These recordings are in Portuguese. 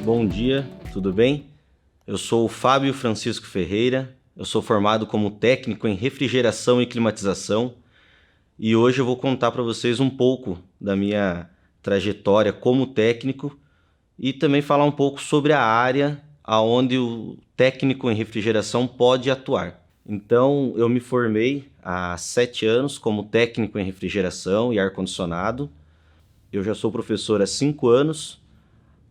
Bom dia, tudo bem? Eu sou o Fábio Francisco Ferreira, eu sou formado como técnico em refrigeração e climatização e hoje eu vou contar para vocês um pouco da minha trajetória como técnico e também falar um pouco sobre a área aonde o técnico em refrigeração pode atuar. Então, eu me formei há 7 anos como técnico em refrigeração e ar-condicionado. Eu já sou professor há 5 anos,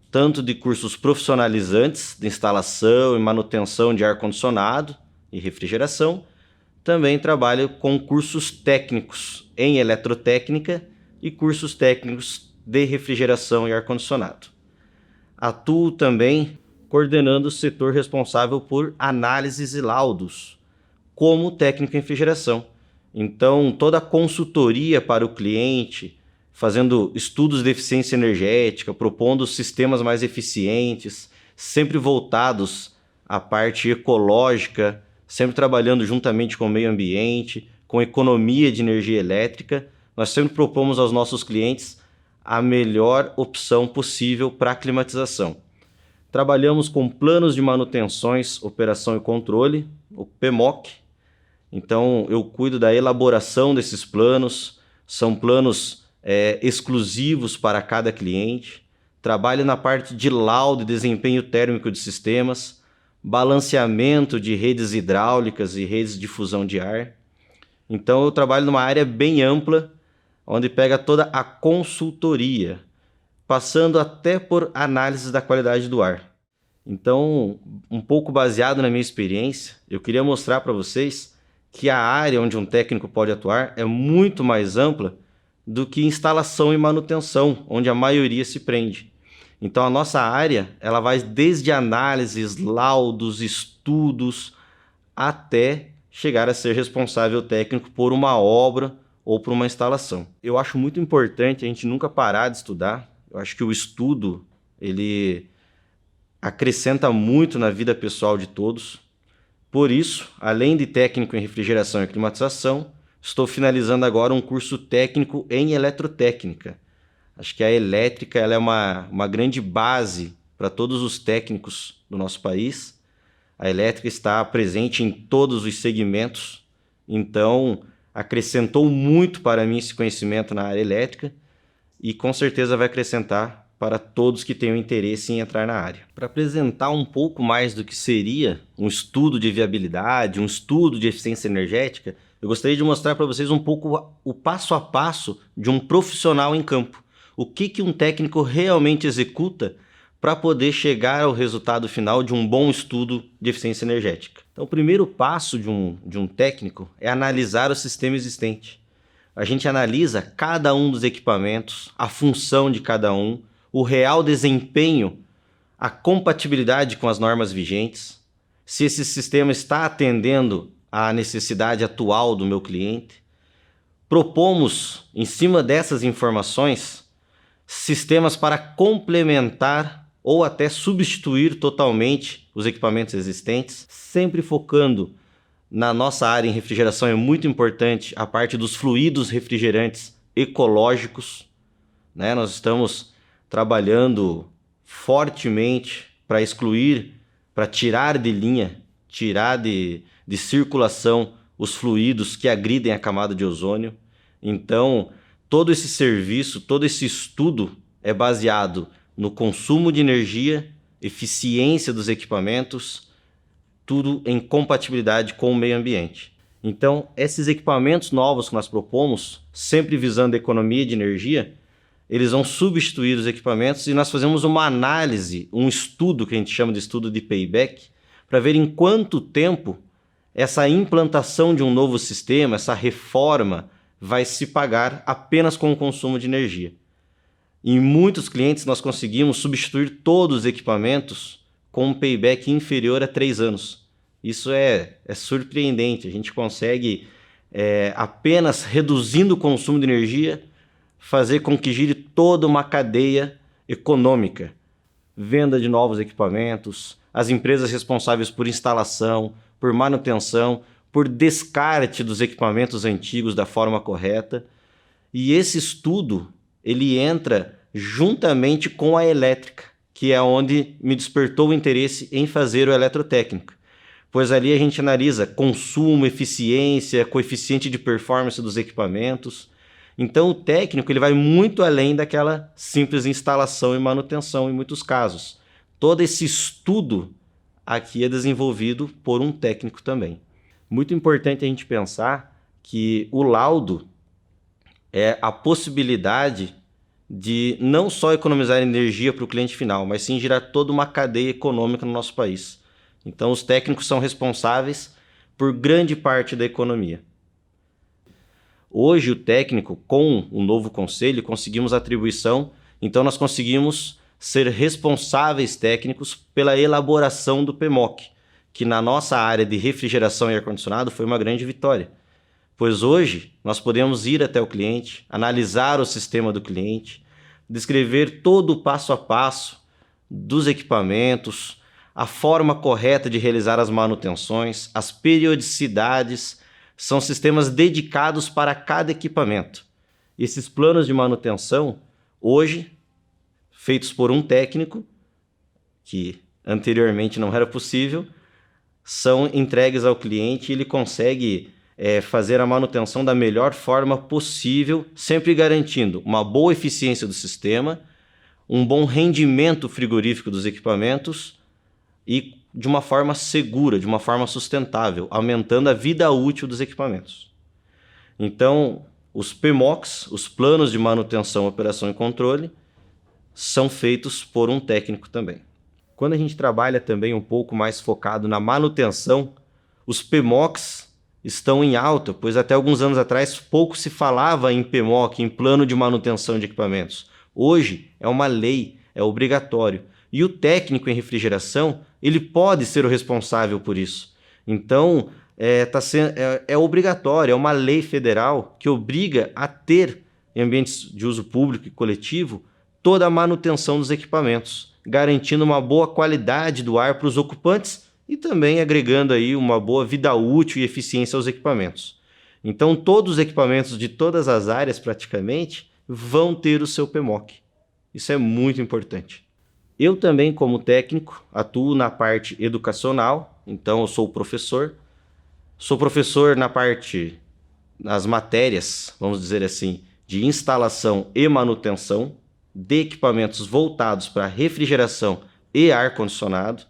tanto de cursos profissionalizantes de instalação e manutenção de ar-condicionado e refrigeração. Também trabalho com cursos técnicos em eletrotécnica e cursos técnicos de refrigeração e ar-condicionado. Atuo também coordenando o setor responsável por análises e laudos, como técnico em refrigeração. Então, toda a consultoria para o cliente, fazendo estudos de eficiência energética, propondo sistemas mais eficientes, sempre voltados à parte ecológica, sempre trabalhando juntamente com o meio ambiente, com economia de energia elétrica. Nós sempre propomos aos nossos clientes a melhor opção possível para a climatização. Trabalhamos com planos de manutenções, operação e controle, o PMOC. Então, eu cuido da elaboração desses planos, são planos exclusivos para cada cliente. Trabalho na parte de laudo e desempenho térmico de sistemas, balanceamento de redes hidráulicas e redes de difusão de ar. Então, eu trabalho numa área bem ampla, onde pega toda a consultoria, passando até por análise da qualidade do ar. Então, um pouco baseado na minha experiência, eu queria mostrar para vocês que a área onde um técnico pode atuar é muito mais ampla do que instalação e manutenção, onde a maioria se prende. Então, a nossa área ela vai desde análises, laudos, estudos, até chegar a ser responsável técnico por uma obra ou por uma instalação. Eu acho muito importante a gente nunca parar de estudar. Eu acho que o estudo, ele acrescenta muito na vida pessoal de todos. Por isso, além de técnico em refrigeração e climatização, estou finalizando agora um curso técnico em eletrotécnica. Acho que a elétrica ela é uma grande base para todos os técnicos do nosso país. A elétrica está presente em todos os segmentos, então acrescentou muito para mim esse conhecimento na área elétrica e com certeza vai acrescentar para todos que tenham interesse em entrar na área. Para apresentar um pouco mais do que seria um estudo de viabilidade, um estudo de eficiência energética, eu gostaria de mostrar para vocês um pouco o passo a passo de um profissional em campo. O que um técnico realmente executa para poder chegar ao resultado final de um bom estudo de eficiência energética. Então, o primeiro passo de um técnico é analisar o sistema existente. A gente analisa cada um dos equipamentos, a função de cada um, o real desempenho, a compatibilidade com as normas vigentes, se esse sistema está atendendo à necessidade atual do meu cliente. Propomos, em cima dessas informações, sistemas para complementar ou até substituir totalmente os equipamentos existentes, sempre focando na nossa área em refrigeração. É muito importante a parte dos fluidos refrigerantes ecológicos, né? Nós estamos trabalhando fortemente para excluir, para tirar de linha, tirar de circulação os fluidos que agridem a camada de ozônio. Então, todo esse serviço, todo esse estudo é baseado no consumo de energia, eficiência dos equipamentos, tudo em compatibilidade com o meio ambiente. Então, esses equipamentos novos que nós propomos, sempre visando a economia de energia, eles vão substituir os equipamentos e nós fazemos uma análise, um estudo que a gente chama de estudo de payback, para ver em quanto tempo essa implantação de um novo sistema, essa reforma, vai se pagar apenas com o consumo de energia. Em muitos clientes nós conseguimos substituir todos os equipamentos com um payback inferior a 3 anos. Isso é surpreendente, a gente consegue apenas reduzindo o consumo de energia, fazer com que gire toda uma cadeia econômica. Venda de novos equipamentos, as empresas responsáveis por instalação, por manutenção, por descarte dos equipamentos antigos da forma correta. E esse estudo, ele entra juntamente com a elétrica. que é onde me despertou o interesse em fazer o eletrotécnico, pois ali a gente analisa consumo, eficiência, coeficiente de performance dos equipamentos. Então o técnico ele vai muito além daquela simples instalação e manutenção em muitos casos. Todo esse estudo aqui é desenvolvido por um técnico também. Muito importante a gente pensar que o laudo é a possibilidade de não só economizar energia para o cliente final, mas sim gerar toda uma cadeia econômica no nosso país. Então os técnicos são responsáveis por grande parte da economia. Hoje o técnico, com o novo conselho, conseguimos atribuição, então nós conseguimos ser responsáveis técnicos pela elaboração do PMOC, que na nossa área de refrigeração e ar-condicionado foi uma grande vitória. Pois hoje nós podemos ir até o cliente, analisar o sistema do cliente, descrever todo o passo a passo dos equipamentos, a forma correta de realizar as manutenções, as periodicidades, são sistemas dedicados para cada equipamento. Esses planos de manutenção, hoje, feitos por um técnico, que anteriormente não era possível, são entregues ao cliente e ele consegue fazer a manutenção da melhor forma possível, sempre garantindo uma boa eficiência do sistema, um bom rendimento frigorífico dos equipamentos e de uma forma segura, de uma forma sustentável, aumentando a vida útil dos equipamentos. Então, os PMOCs, os planos de manutenção, operação e controle, são feitos por um técnico também. Quando a gente trabalha também um pouco mais focado na manutenção, os PMOCs estão em alta, pois até alguns anos atrás pouco se falava em PMOC, em plano de manutenção de equipamentos. Hoje é uma lei, é obrigatório. E o técnico em refrigeração, ele pode ser o responsável por isso. Então, é obrigatório, é uma lei federal que obriga a ter, em ambientes de uso público e coletivo, toda a manutenção dos equipamentos, garantindo uma boa qualidade do ar para os ocupantes e também agregando aí uma boa vida útil e eficiência aos equipamentos. Então, todos os equipamentos de todas as áreas, praticamente, vão ter o seu PMOC. Isso é muito importante. Eu também, como técnico, atuo na parte educacional, então eu sou professor. Sou professor nas matérias, vamos dizer assim, de instalação e manutenção de equipamentos voltados para refrigeração e ar-condicionado.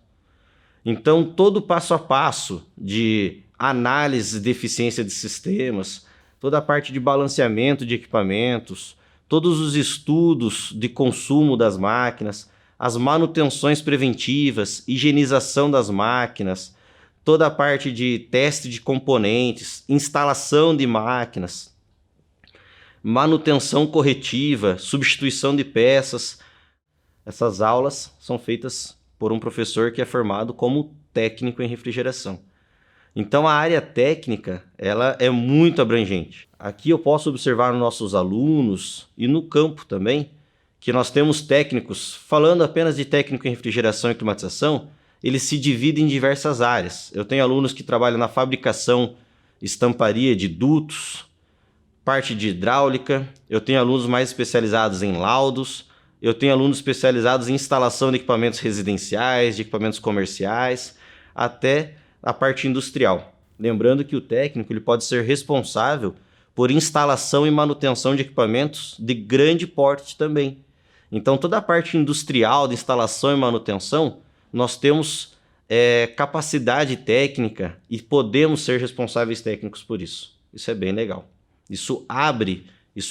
Então, todo o passo a passo de análise de eficiência de sistemas, toda a parte de balanceamento de equipamentos, todos os estudos de consumo das máquinas, as manutenções preventivas, higienização das máquinas, toda a parte de teste de componentes, instalação de máquinas, manutenção corretiva, substituição de peças. Essas aulas são feitas por um professor que é formado como técnico em refrigeração. Então a área técnica ela é muito abrangente. Aqui eu posso observar nos nossos alunos e no campo também, que nós temos técnicos, falando apenas de técnico em refrigeração e climatização, eles se dividem em diversas áreas. Eu tenho alunos que trabalham na fabricação, estamparia de dutos, parte de hidráulica, eu tenho alunos mais especializados em laudos, eu tenho alunos especializados em instalação de equipamentos residenciais, de equipamentos comerciais, até a parte industrial. Lembrando que o técnico ele pode ser responsável por instalação e manutenção de equipamentos de grande porte também. Então toda a parte industrial de instalação e manutenção, nós temos capacidade técnica e podemos ser responsáveis técnicos por isso. Isso é bem legal. Isso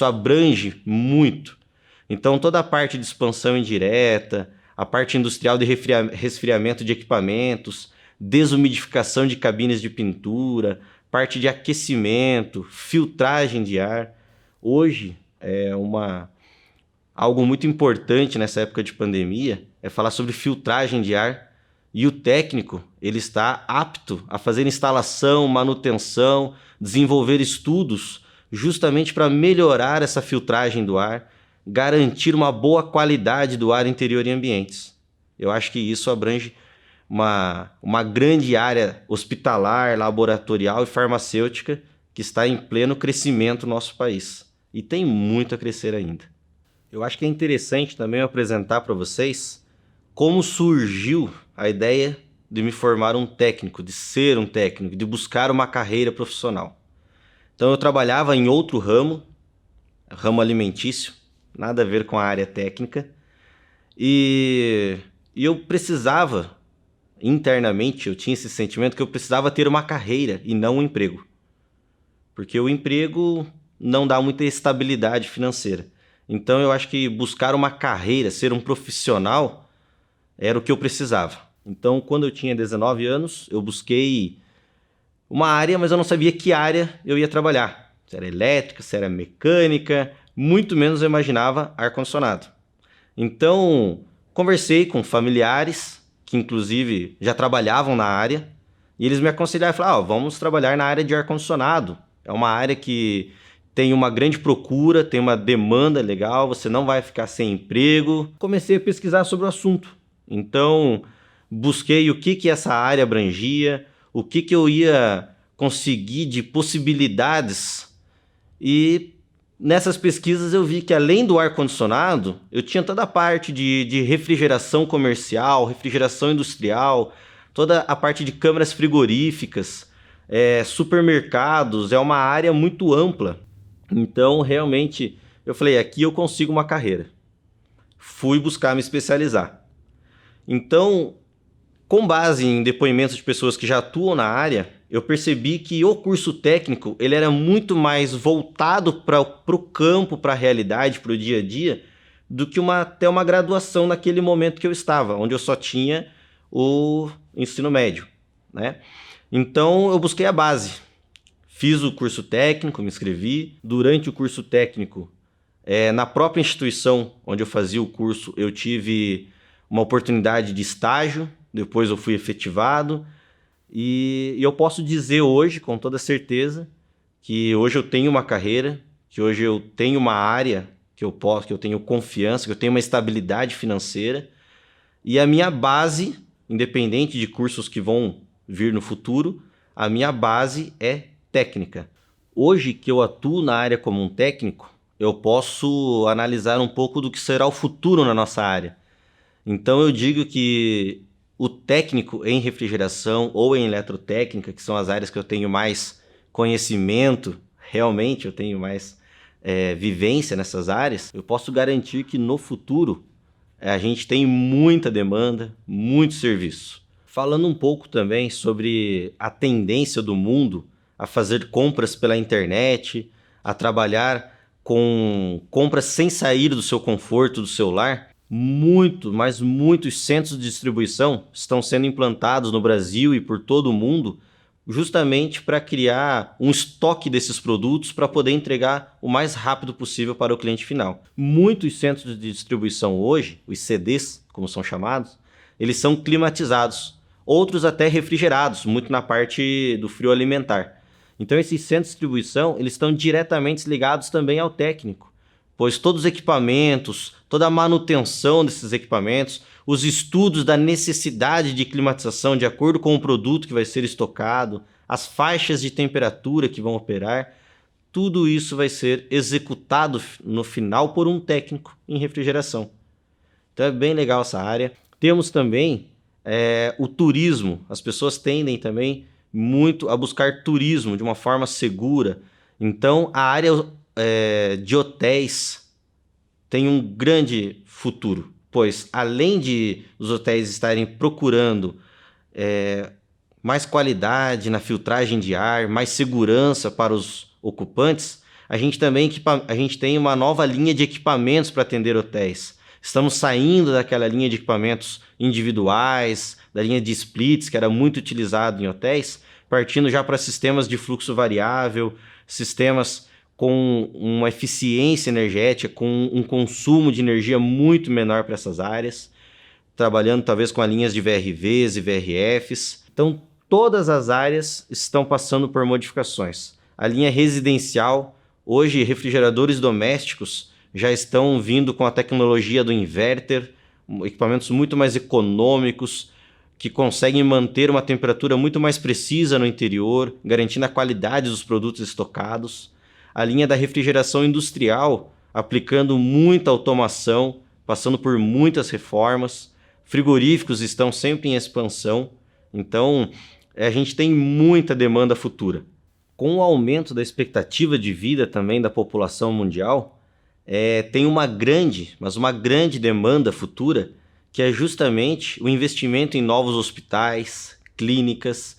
abrange muito. Então toda a parte de expansão indireta, a parte industrial de resfriamento de equipamentos, desumidificação de cabines de pintura, parte de aquecimento, filtragem de ar. Hoje algo muito importante nessa época de pandemia é falar sobre filtragem de ar. E o técnico ele está apto a fazer instalação, manutenção, desenvolver estudos justamente para melhorar essa filtragem do ar, garantir uma boa qualidade do ar interior em ambientes. Eu acho que isso abrange uma grande área hospitalar, laboratorial e farmacêutica que está em pleno crescimento no nosso país. E tem muito a crescer ainda. Eu acho que é interessante também apresentar para vocês como surgiu a ideia de me formar um técnico, de ser um técnico, de buscar uma carreira profissional. Então eu trabalhava em outro ramo alimentício, nada a ver com a área técnica, e eu precisava, internamente, eu tinha esse sentimento que eu precisava ter uma carreira e não um emprego. Porque o emprego não dá muita estabilidade financeira. Então eu acho que buscar uma carreira, ser um profissional, era o que eu precisava. Então quando eu tinha 19 anos, eu busquei uma área, mas eu não sabia que área eu ia trabalhar. Se era elétrica, se era mecânica, muito menos eu imaginava ar-condicionado. Então conversei com familiares, que inclusive já trabalhavam na área, e eles me aconselharam e falaram, vamos trabalhar na área de ar-condicionado. É uma área que tem uma grande procura, tem uma demanda legal, você não vai ficar sem emprego. Comecei a pesquisar sobre o assunto. Então, busquei o que essa área abrangia, o que eu ia conseguir de possibilidades. E nessas pesquisas eu vi que além do ar-condicionado, eu tinha toda a parte de refrigeração comercial, refrigeração industrial, toda a parte de câmaras frigoríficas, supermercados, é uma área muito ampla. Então, realmente, eu falei, aqui eu consigo uma carreira. Fui buscar me especializar. Então, com base em depoimentos de pessoas que já atuam na área, eu percebi que o curso técnico ele era muito mais voltado para o campo, para a realidade, para o dia a dia, do que até uma graduação naquele momento que eu estava, onde eu só tinha o ensino médio, né? Então, eu busquei a base. Fiz o curso técnico, me inscrevi. Durante o curso técnico, na própria instituição onde eu fazia o curso, eu tive uma oportunidade de estágio, depois eu fui efetivado. E eu posso dizer hoje, com toda certeza, que hoje eu tenho uma carreira, que hoje eu tenho uma área que eu tenho confiança, que eu tenho uma estabilidade financeira. E a minha base, independente de cursos que vão vir no futuro, a minha base é técnica. Hoje que eu atuo na área como um técnico, eu posso analisar um pouco do que será o futuro na nossa área. Então eu digo que o técnico em refrigeração ou em eletrotécnica, que são as áreas que eu tenho mais conhecimento, realmente eu tenho mais vivência nessas áreas, eu posso garantir que no futuro a gente tem muita demanda, muito serviço. Falando um pouco também sobre a tendência do mundo a fazer compras pela internet, a trabalhar com compras sem sair do seu conforto, do seu lar, mas muitos centros de distribuição estão sendo implantados no Brasil e por todo o mundo justamente para criar um estoque desses produtos para poder entregar o mais rápido possível para o cliente final. Muitos centros de distribuição hoje, os CDs, como são chamados, eles são climatizados. Outros até refrigerados, muito na parte do frio alimentar. Então esses centros de distribuição eles estão diretamente ligados também ao técnico, pois todos os equipamentos, toda a manutenção desses equipamentos, os estudos da necessidade de climatização de acordo com o produto que vai ser estocado, as faixas de temperatura que vão operar, tudo isso vai ser executado no final por um técnico em refrigeração. Então é bem legal essa área. Temos também o turismo. As pessoas tendem também muito a buscar turismo de uma forma segura. Então a área de hotéis tem um grande futuro, pois além de os hotéis estarem procurando mais qualidade na filtragem de ar, mais segurança para os ocupantes, a gente tem uma nova linha de equipamentos para atender hotéis. Estamos saindo daquela linha de equipamentos individuais, da linha de splits, que era muito utilizado em hotéis, partindo já para sistemas de fluxo variável, sistemas com uma eficiência energética, com um consumo de energia muito menor para essas áreas, trabalhando talvez com as linhas de VRVs e VRFs. Então, todas as áreas estão passando por modificações. A linha residencial, hoje refrigeradores domésticos já estão vindo com a tecnologia do inverter, equipamentos muito mais econômicos, que conseguem manter uma temperatura muito mais precisa no interior, garantindo a qualidade dos produtos estocados. A linha da refrigeração industrial, aplicando muita automação, passando por muitas reformas, frigoríficos estão sempre em expansão, então a gente tem muita demanda futura. Com o aumento da expectativa de vida também da população mundial, tem uma grande demanda futura, que é justamente o investimento em novos hospitais, clínicas,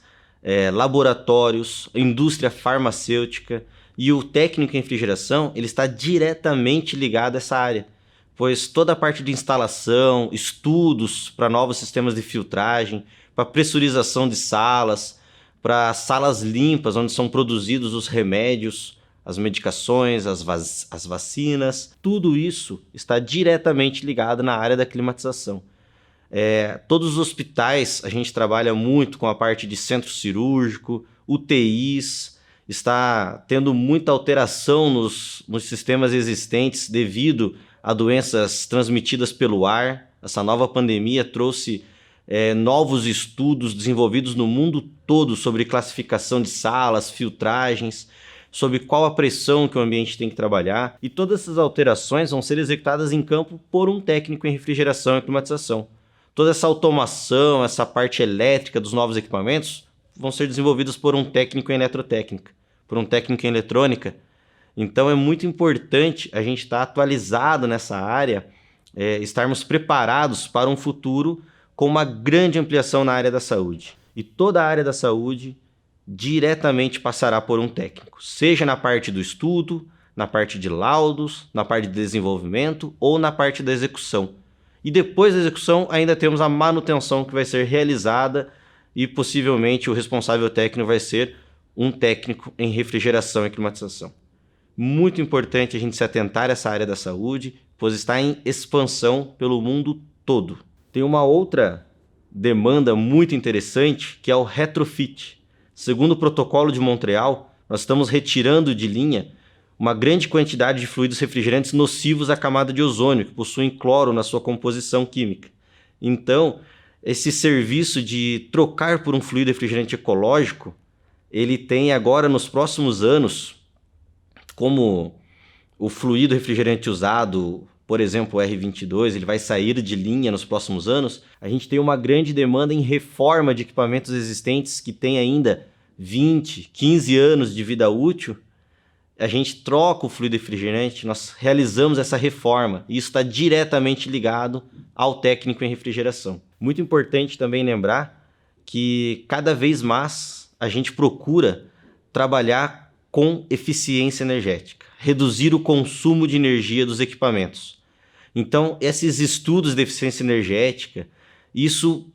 laboratórios, indústria farmacêutica, e o técnico em refrigeração ele está diretamente ligado a essa área, pois toda a parte de instalação, estudos para novos sistemas de filtragem, para pressurização de salas, para salas limpas onde são produzidos os remédios, as medicações, as vacinas, tudo isso está diretamente ligado na área da climatização. Todos os hospitais, a gente trabalha muito com a parte de centro cirúrgico, UTIs, está tendo muita alteração nos sistemas existentes devido a doenças transmitidas pelo ar. Essa nova pandemia trouxe novos estudos desenvolvidos no mundo todo sobre classificação de salas, filtragens, sobre qual a pressão que o ambiente tem que trabalhar, e todas essas alterações vão ser executadas em campo por um técnico em refrigeração e climatização. Toda essa automação, essa parte elétrica dos novos equipamentos vão ser desenvolvidos por um técnico em eletrotécnica, por um técnico em eletrônica. Então é muito importante a gente estar atualizado nessa área, estarmos preparados para um futuro com uma grande ampliação na área da saúde. E toda a área da saúde diretamente passará por um técnico, seja na parte do estudo, na parte de laudos, na parte de desenvolvimento ou na parte da execução. E depois da execução ainda temos a manutenção que vai ser realizada e possivelmente o responsável técnico vai ser um técnico em refrigeração e climatização. Muito importante a gente se atentar a essa área da saúde, pois está em expansão pelo mundo todo. Tem uma outra demanda muito interessante que é o retrofit. Segundo o protocolo de Montreal, nós estamos retirando de linha uma grande quantidade de fluidos refrigerantes nocivos à camada de ozônio, que possuem cloro na sua composição química. Então, esse serviço de trocar por um fluido refrigerante ecológico, ele tem agora nos próximos anos, como o fluido refrigerante usado, por exemplo, o R22, ele vai sair de linha nos próximos anos, a gente tem uma grande demanda em reforma de equipamentos existentes que têm ainda 20, 15 anos de vida útil. A gente troca o fluido refrigerante, nós realizamos essa reforma, e isso está diretamente ligado ao técnico em refrigeração. Muito importante também lembrar que cada vez mais a gente procura trabalhar com eficiência energética, reduzir o consumo de energia dos equipamentos. Então, esses estudos de eficiência energética, isso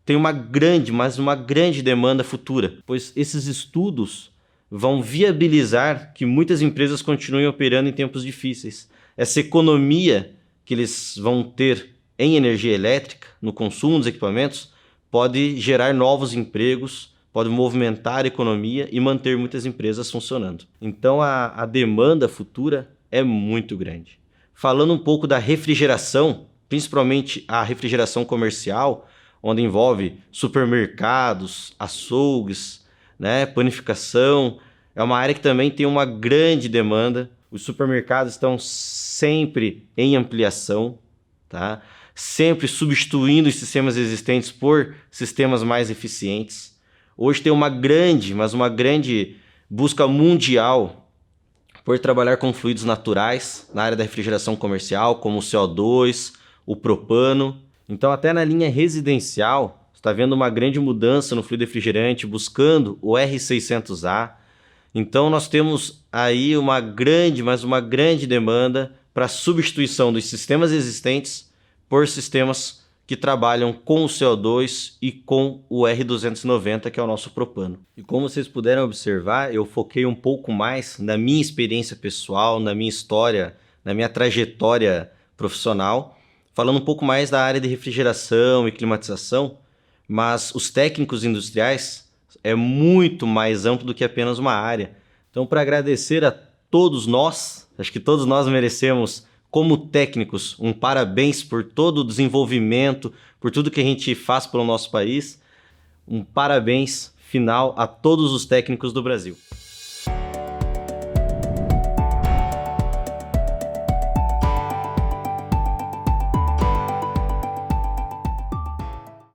tem uma grande demanda futura, pois esses estudos vão viabilizar que muitas empresas continuem operando em tempos difíceis. Essa economia que eles vão ter em energia elétrica, no consumo dos equipamentos, pode gerar novos empregos, pode movimentar a economia e manter muitas empresas funcionando. Então a demanda futura é muito grande. Falando um pouco da refrigeração, principalmente a refrigeração comercial, onde envolve supermercados, açougues, panificação, é uma área que também tem uma grande demanda. Os supermercados estão sempre em ampliação, tá? Sempre substituindo os sistemas existentes por sistemas mais eficientes. Hoje tem uma grande busca mundial por trabalhar com fluidos naturais na área da refrigeração comercial, como o CO2, o propano. Então, até na linha residencial, está havendo uma grande mudança no fluido refrigerante, buscando o R600A. Então, nós temos aí uma grande demanda para a substituição dos sistemas existentes por sistemas que trabalham com o CO2 e com o R290, que é o nosso propano. E como vocês puderam observar, eu foquei um pouco mais na minha experiência pessoal, na minha história, na minha trajetória profissional, falando um pouco mais da área de refrigeração e climatização, mas os técnicos industriais é muito mais amplo do que apenas uma área. Então, para agradecer a todos nós, acho que todos nós merecemos, como técnicos, um parabéns por todo o desenvolvimento, por tudo que a gente faz pelo nosso país. Um parabéns final a todos os técnicos do Brasil.